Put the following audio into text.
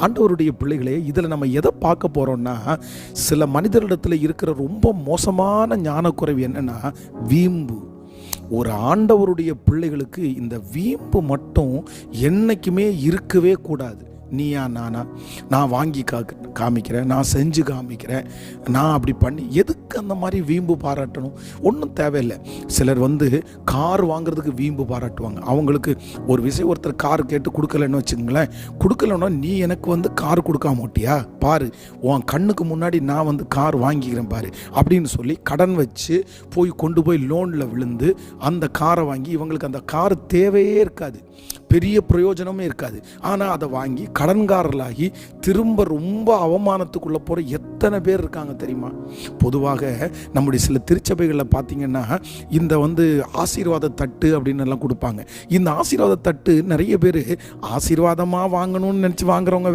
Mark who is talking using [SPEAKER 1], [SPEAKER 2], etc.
[SPEAKER 1] ஆண்டவருடைய பிள்ளைகளே, இதில் நம்ம எதை பார்க்க போகிறோம்னா, சில மனிதர்களிடத்தில் இருக்கிற ரொம்ப மோசமான ஞானக்குறைவு என்னென்னா வீம்பு. ஒரு ஆண்டவருடைய பிள்ளைகளுக்கு இந்த வீம்பு மட்டும் என்றைக்குமே இருக்கவே கூடாது. நீயா நானா, நான் வாங்கி காமிக்கிறேன், நான் செஞ்சு காமிக்கிறேன், நான் அப்படி பண்ணி எதுக்கு அந்த மாதிரி வீம்பு பாராட்டணும்? ஒன்றும் தேவையில்லை. சிலர் கார் வாங்குறதுக்கு வீம்பு பாராட்டுவாங்க. அவங்களுக்கு ஒரு விஷயம் ஒருத்தர் கார் கேட்டு கொடுக்கலன்னு வச்சுங்களேன், கொடுக்கலன்னா நீ எனக்கு கார் கொடுக்காம மாட்டியா பாரு, உன் கண்ணுக்கு முன்னாடி நான் கார் வாங்கிக்கிறேன் பாரு அப்படின்னு சொல்லி கடன் வச்சு கொண்டு போய் லோனில் விழுந்து அந்த காரை வாங்கி, இவங்களுக்கு அந்த கார் தேவையே இருக்காது, பெரிய பிரயோஜனமே இருக்காது. ஆனால் அதை வாங்கி கடன்காரர்களாகி திரும்ப ரொம்ப அவமானத்துக்குள்ளே போகிற எத்தனை பேர் இருக்காங்க தெரியுமா? பொதுவாக நம்முடைய சில திருச்சபைகளில் பார்த்தீங்கன்னா இந்த ஆசீர்வாத தட்டு அப்படின்னு எல்லாம் கொடுப்பாங்க. இந்த ஆசீர்வாத தட்டு நிறைய பேர் ஆசீர்வாதமாக வாங்கணும்னு நினச்சி வாங்குறவங்க